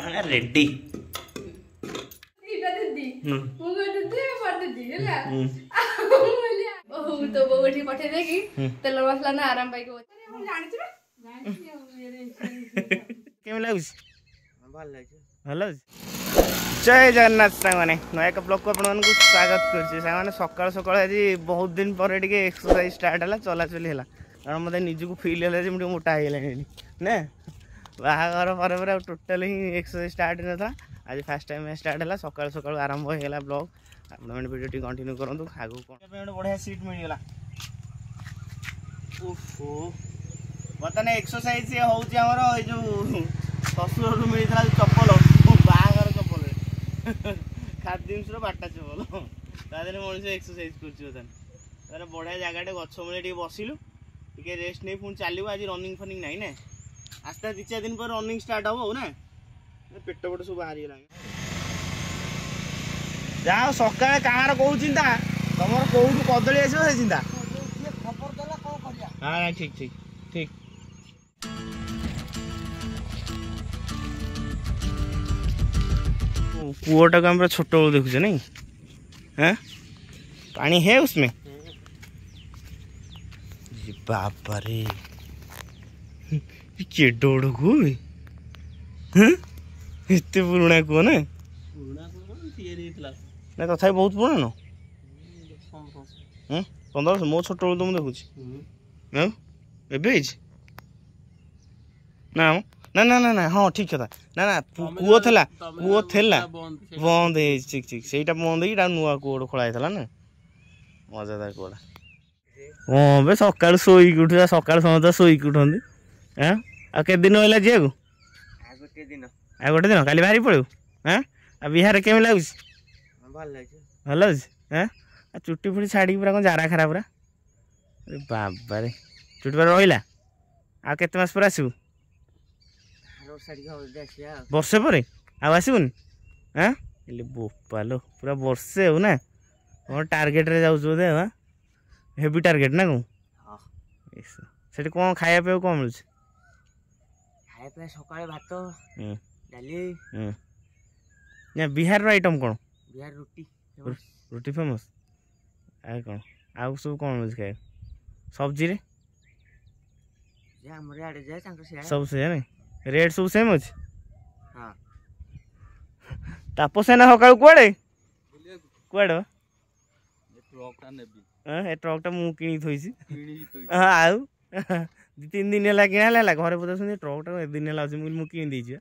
ready तो बोठी पठे देगी तेल मसला ना आराम पाई को केम लागुस भल जय जगन्नाथ साने नया एक ब्लॉग को अपन स्वागत कर सकाल सकाल आज बहुत दिन पर एक्सरसाइज स्टार्ट है चलाचली है कारण मत निजक फिल है मुझे मोटा हो गला ना बाहागर पर टोटाल ही एक्सरसाइज स्टार्ट नहीं था आज फास्ट टाइम स्टार्ट है सकाल सकाल आरंभ होगा ब्लॉग आप वीडियो टी कंटिन्यू करूँ आगे गोटे बढ़िया सीट मिलगला बर्तमान एक्सरसाइज होमर जो शशुर मिलता चप्पल बाहागर चप्पल खाद्य बाटा चप्पल तादेह मनीष एक्सरसाइज कर बढ़िया जगह गछ मूले बसिलु टे रेस्ट नहीं पुणी चलो आज रनिंग फनिंग ना ना आस्ते 2-4 दिन पर रनिंग स्टार्ट हम ना पेट पेट सब बाहरी गला जाओ सकाଳେ कहाँ कौ चिंता तुम कौटू कदली आसो से चिंता हाँ ठीक ठीक ठीक कुआटा को हम छोट बेलू देखुचे नहीं हाँ पानी है उसमें बाबा रे केडोड़ को इतने पुराना कुआ ना ना तथा बहुत पुराना 1500 मो छोट बेलू तो मुझे देखुची ना ना ना ना ना हाँ ठीक कथा ना ना कूओ थेला बंद ठीक ठीक से बंद हो नुआ कूड़ खोला ना मजादार कूड़ा हाँ बे सकाल शोक उठा सकाल समझ शोक उठती हाँ आ के दिन है जी आ गोटे दिन काली बाहरी पड़े हाँ आ बिहार केम लगुच भल लगे हाँ चुटी फुटी छाड़ी पूरा कौन जारा खराब पूरा बाबा रे चुटी पर रहा आ केते मास पर आसबू वर्षे पर आसबुनि हाँ बोपालो पूरा वर्षे हो ना कौन टार्गेट रे जाऊँ बोधे हाँ हेवी टार्गेट ना कौन से कौन खाया पे कौन मिलूँ खाया सकाଳେ भात डाली ना बिहार आइटम कौन बिहार रोटी रोटी फेमस आ कौन आउ सब कौन मिलूँ खाया सब्जी रे सब से नहीं रेट सब सेम अच्छे हाँ तापसेना सका कड़े कड़े ट्रकटा मुझे किणी थी आउ 2-3 दिन है किना घरे पचार ट्रकटा दिन है मुझे किणी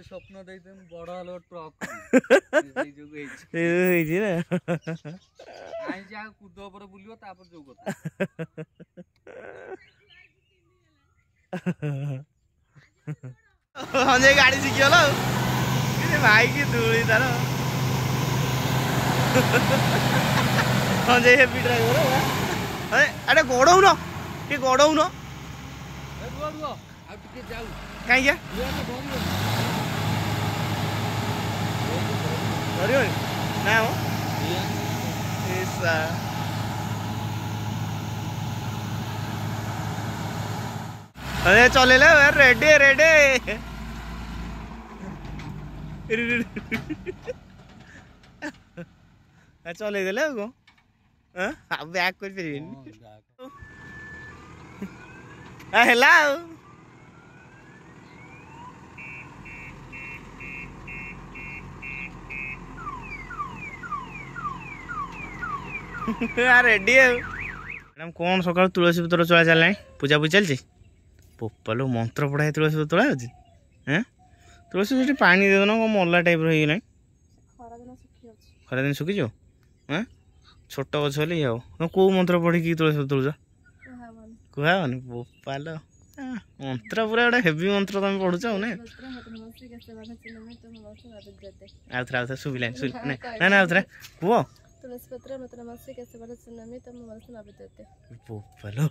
स्वप्न बड़ ट्रक कूद बुल जो हाँ जे गाड़ी शिखिगल भाई की धूली तार हाँ जे हेवी ड्राइवर अरे गड़ौन टे गड़ौन कहीं ना अरे चले रेडी रेडी चल बैक कर रेडी मैडम कौन सकाल तुलसी पत्र चला चल पूजा पूजा चलती पोपालो मंत्र पढ़ाई तुलसी पत्र तोड़ा होती हाँ तुलसी पानी दे दो मल्ला टाइप रही खरा दिन सुखी जाओ हाँ छोट गछ हेल्ले जाओ कौ मंत्र पढ़ी तुलसी पत्र तोड़ुच कहनी पोपालो मंत्र पूरा गोटे हेवी मंत्र तुम पढ़ुच ना आउ थे शुभिला ना ना आउ थे कुह बोपालो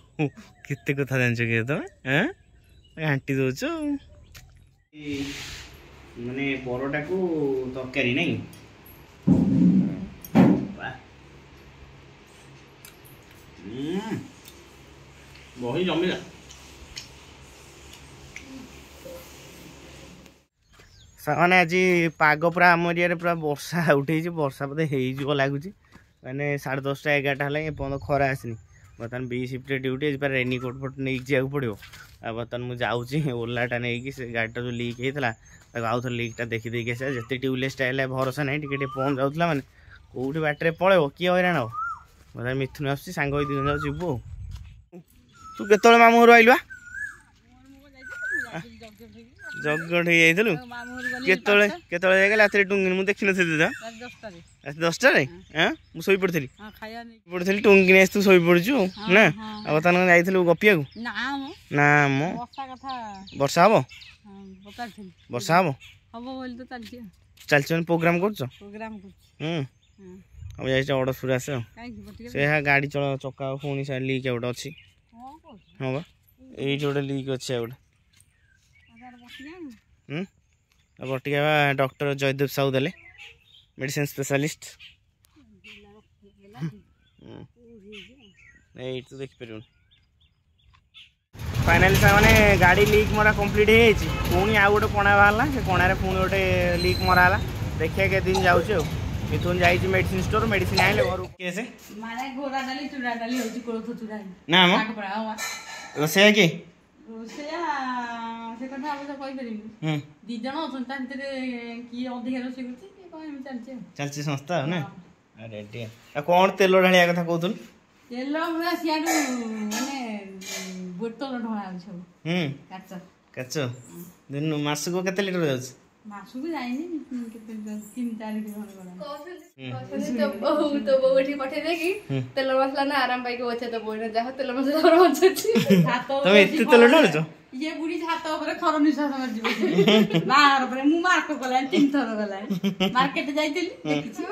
केते कथा जान कि तुम घाटी दौच माने परोटा को तरकारी नहीं बहुत जमीला ବର୍ଷା ମାନେ ଆଜି ପାଗ ପୁରା ଆମ ଏରିଆରେ ପୁରା ବର୍ଷା ଉଠେଇଛି ବର୍ଷା ବୋଧେ ହେଇଯିବ ଲାଗୁଛି ମାନେ 10:30 11ଟା ହେଲାଣି ଏପର୍ଯ୍ୟନ୍ତ ଖରା ଆସିନି ବର୍ତ୍ତମାନ ବି ସିଫ୍ଟରେ ଡ୍ୟୁଟି ଆଜି ପୁରା ରେନିକୋଟ୍ ଫୋଟ୍ ନେଇକି ଯିବାକୁ ପଡ଼ିବ ଆଉ ବର୍ତ୍ତମାନ ମୁଁ ଯାଉଛି ଓଲାଟା ନେଇକି ସେ ଗାଡ଼ିଟା ଯେଉଁ ଲିକ୍ ହେଇଥିଲା ତାକୁ ଆଉ ଥରେ ଲିକ୍ଟା ଦେଖିଦେଇକି ଆସିବା ଯେତେ ଟ୍ୟୁବଲେସ୍ଟା ହେଲେ ଭରସା ନାହିଁ ଟିକେ ଟିକେ ପମ୍ପ ଯାଉଥିଲା ମାନେ କେଉଁଠି ବାଟରେ ପଳେଇବ କିଏ ହଇରାଣ ହବ ବର୍ତ୍ତମାନ ମିଥୁନ ଆସୁଛି ସାଙ୍ଗ ହୋଇ 2 ଜଣ ଯାକ ଯିବୁ ଆଉ ତୁ କେତେବେଳେ ମାମୁଁ ଘରୁ ଆଇଲୁ ଜଗଠ ହେଇଯାଇଥିଲୁ କେତେବେଳେ କେତେବେଳେ ଯାଇଗଲି ରାତିରେ ଟୁଙ୍ଗିନି ମୁଁ ଦେଖିନଥିଲି ତ ରାତି 10ଟାରେ ମୁଁ ଶୋଇପଡ଼ିଥିଲି ପଡ଼ିଥିଲି ଟୁଙ୍ଗିନି ଆସି ତୁ ଶୋଇପଡ଼ିଛୁ ନା ଆଉ ବର୍ତ୍ତମାନ ଯାଇଥିଲୁ ଗପିବାକୁ ନା ମ ବର୍ଷା ହବ ବର୍ଷା ହବ ଚାଲିଛି ମାନେ ପ୍ରୋଗ୍ରାମ କରୁଛ ଆଉ ଯାଇଛି ଅଡ଼ଶପୁର ଆସ ସେ ଗାଡ଼ି ଚକା ପୁଣି ସେ ଲିକ୍ ଗୋଟେ ଅଛି ହଁ ବା ଏଇଠି ଗୋଟେ ଲିକ୍ ଅଛି ଆଉ ଗୋଟେ ବଟିକା ଡକ୍ଟର ଜୟଦେବ ସାହୁ ଦେଲେ ମେଡ଼ିସିନ ସ୍ପେଶାଲିଷ୍ଟ ଏଇଠି ତୁ ଦେଖିପାରିବୁନି फाइनाली सामने गाड़ी लीक मरा कंप्लीट हो पुणी आउ गोटे कणा बाहर से कणार पुणी गोटे लीक मराला देखिए के दिन जाऊँ मिथुन जाइए मेडिसिन स्टोर मेडिसिन आइले घर कैसे ना रोसैया कि चलती संस्था ना रेडी कौन तेल ढालिया कथा कहूँ तेल सियाडू माने बोतल ढोळा सब काच काच दिन मास को केते लीटर जाउछ मास को जाइनी केते 3-4 लीटर तो बोठी पठे देकी तेल मसला ना आराम पाई के ओछे तो बोइना जा तेल मसला और ओछछि तुम एते तेल ढालुछ ये बुढ़ी छात ऊपर खर निश्वास मार जीव बाहर ऊपर मु मार्क कोला 3 थर गला मार्केट जाइतिली देखिछि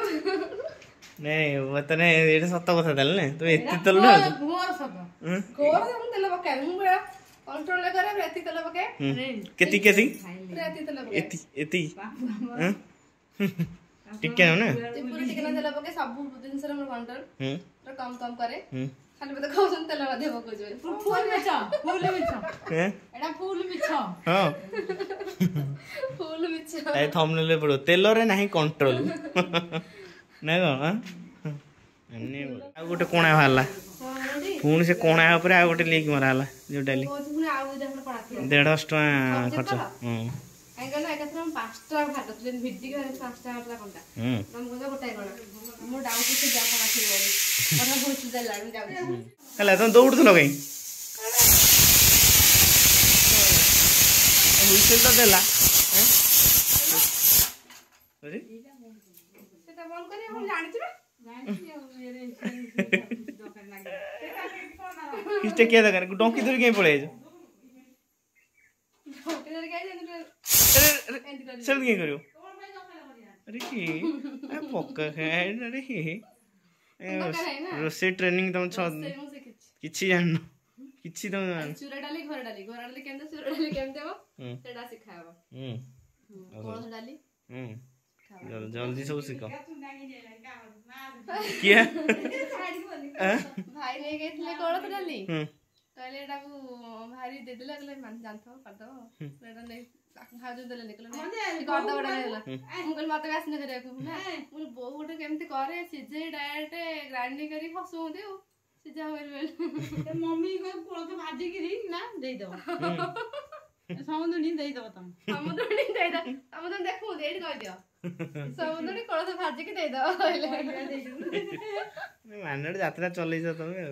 नहीं मतलब ये सत कथा देल ने तो एते तेल ढाल मोर सत कोर हम तेल पका मु बड़ा कंट्रोल करे रेती तेल पके केती केती रेती तेल पके एती एती ठीक है ना पूरी चिकन तेल पके सब दिन से हम कंट्रोल तो कम कम करे खाली बता खाउसन तेल मध्ये पको जो फूल मिछ एडा फूल मिछ हां फूल मिछ ए थंबनेल ले पड़ो तेल रे नहीं कंट्रोल ना गो अन्ने आ गोटे कोणा बाहरला पुणी से कोणा ऊपर आ गोटे लीक मराला जो डाली 150 टका खर्च एंगल एकत्र हम 5 टका भात तुले भिड्डी के 5 टका वाला कोंटा हम कोजा गोटाई कोणा मो डाउट से जा कोणा थी बोली कथा बहुत सुधा लाडू जाउ हला तुम दौड़थलो कहीं हुइसेल तो देला हैं अरे सेटा बंद करी हम जानि छिबे किसटे क्या दरकार डोंकी धर के पळे जो डॉक्टर के अरे सब के करियो अरे की आ पक्का है अरे रोसे ट्रेनिंग तुम किछि जान किछि तुम जान चूरा डाली घर डाली केमते चूरा डाली केमते हो सेटा सिखाबो कोन डाली जल्दी सब सीख किया भाई ले गए थे कोलथ डाली कहले एटा को भारी दे देला कहले मान जानथो कर दो एटा नै भाज देले निकल नै कर दो बडा लेला मु कहल मते आसने करे को ना मु बो गोटे केमते करे सिजे डायरेक्ट ग्राइंडिंग करी खसु देउ सिजा होइल मम्मी को कोलथ भाजी गिरी ना देई दो समुद्री देई दो तुम समुद्री देई दो समुद्री देखु देई कह दियो समुद्री कोलथ भाजी के देई दो मानड़ यात्रा चलै छ तमे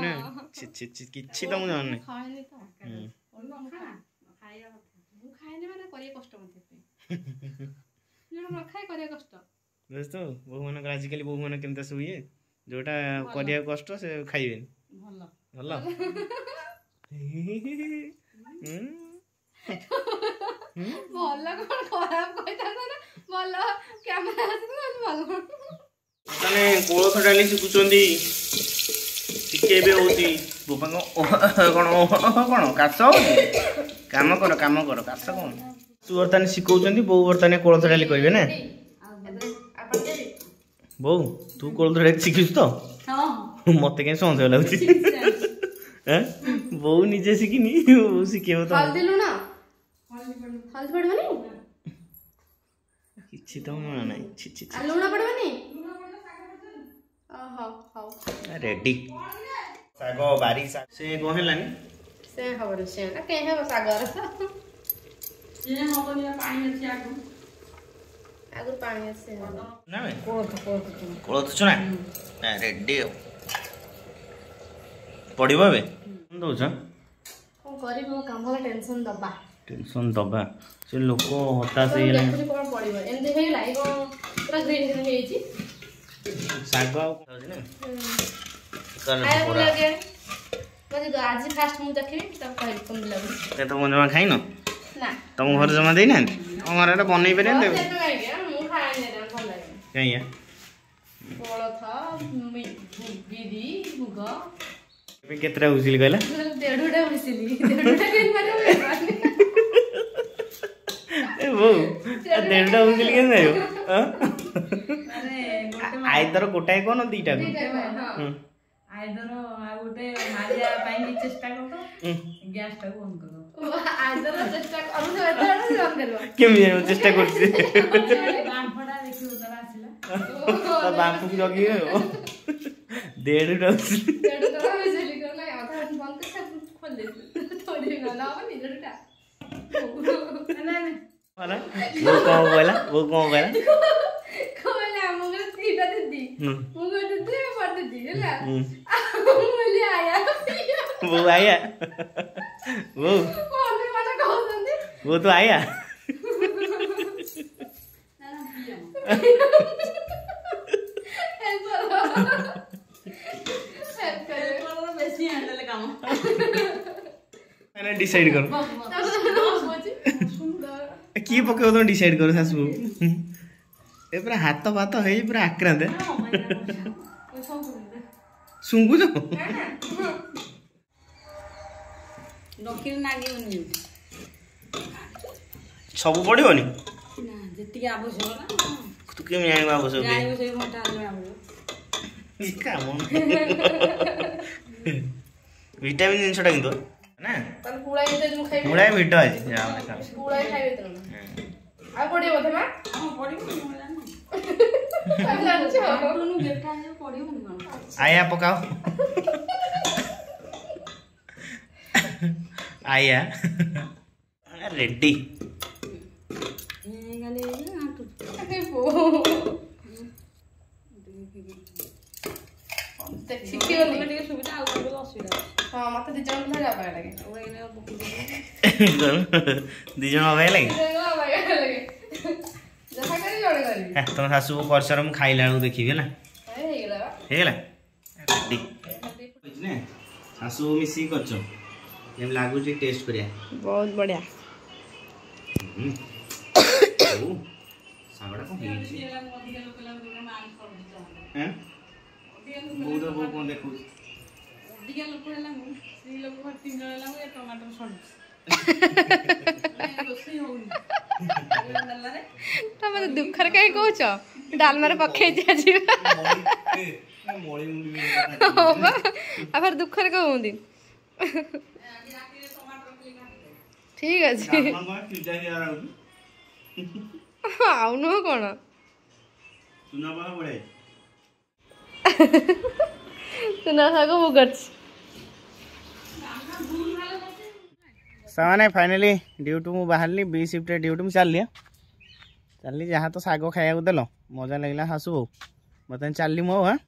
ना छि छि छि किछि त मु जान नै खाइले तो खाइया मु खाइले माने करिए कष्ट मते जोडा न खाइ करिए कष्ट दोस्तो बहु मन आजिकली बहु मन केमता सुइए जोटा करिया कष्ट से खाइबेन भलो भलो भलो कोन खराब कइता ना भलो कैमरा आसी भलो तने कोळथ डाली शिखुचंदी टिके बे होती बोपा कोन कास होती काम कर कास कोन तू वर्तन शिखौचंदी बो वर्तन कोळथ डाली करिवे ना बो तू कोळथ डाली शिखिस तो हां मते के संदेह लागुची हैं बो निजे शिखिनी बो शिखेबो तो हल्दी लुना हल्दी पड़बनी କିଛି ତ ମନେ ନାହିଁ ଛି ଛି ଆଉ ଲୁଣ ପଡ଼ିବନି ହଉ ହଉ ରେଡି ଶାଗ ବାରି ଶାଗ ସେ କଣ ହେଲାନି ସେ ହବନି ସେ କେହି ହବ ଶାଗର ଆଗରୁ ପାଣି ଅଛି ନା କୋଳଥ ଚଣା ରେଡି ଆଉ ପଡ଼ିବ ଏବେ ଦଉଛ କଣ କରିବି ମୋ କାମ ହେଲା ଟେନସନ ଦବା ସେ ଲୋକ ହତାଶ ହେଇଗଲାଣି କଣ ପଡ଼ିବ ଏମିତି ହେଇଗଲା ଏଇ କଣ ପୁରା ଗ୍ରୀନ୍ ଗ୍ରୀନ୍ ହେଇଯାଇଛି ଶାଗ ଆଉ ଆଜି ଫାଷ୍ଟ ମୁଁ ଦେଖିବି ତାକୁ କହିବି କେମିତି ଲାଗୁଛି ତମ ଜମା ଖାଇନ ନା ତମ ଘରେ ଜମା ଦେଇନାହାନ୍ତି ତମ ଘରେ ଏଟା ବନେଇ ପାରିବେନି ମୁଁ ଖାଏନି ଭଲ ଲାଗେନି କାହିଁକି କୋଳଥ ବିରି ମୁଗ ଏବେ କେତେଟା ବୁଝିଲି କହିଲା ଦେଢ଼ଟା ବସିଲି ଦେଢ଼ଟା ବୋଉ ଦେଢ଼ଟା ବୁଝିଲି କେମିତି ଆସିବ ଆଇଦର ଗୋଟାଏ କଣ ଦିଟା ଆଇଦର ଆଉ ଗୋଟେ ମାରିବା ପାଇଁ ଚେଷ୍ଟା କର ଗ୍ୟାସ ଟାକୁ ବନ୍ଦ କର ଆଇଦର ଚେଷ୍ଟା କେମିତି ଜାଣିବ ଚେଷ୍ଟା କରୁଛି ବାମ୍ଫଟା ଦେଖିବୁ ତାର ଆସିଲା ତା ବାମ୍ଫକୁ ଜଗିବେ ଦେଢ଼ଟା वो कौन बोला वो आया वो तो आया डिसाइड करो किए पकेब तुम डिसाइड करो शाशु ए पूरा हाथ फात है पूरा आक्रांत शुंगुच सब पड़ोनी तू केम जान आवश्यक विटामिन जिनसटा किंतु ना मुड़ा मिट आज आया पकाओ आया रेडी दिजन अबाय लगे तुम शाशु को परिसर में खाइला देखी है शाशु मिसी कर लगुच टेस्ट करिया बहुत बढ़िया सागड़ा कौन कौन देखो तमे दुखर कहीं कहछ डालमारे पकई दिया जीवा आफर दुखर कहउंदी ठीक अछि आउ न कोन सुना बा बड़े सुना सागो मुगछ सामाने फाइनली ड्यूटी मु बाहरली बी शिफ्ट ड्यूटी में चल जहाँ तो साग खाया देल मजा लगला शाशु बो बता चलली मो हाँ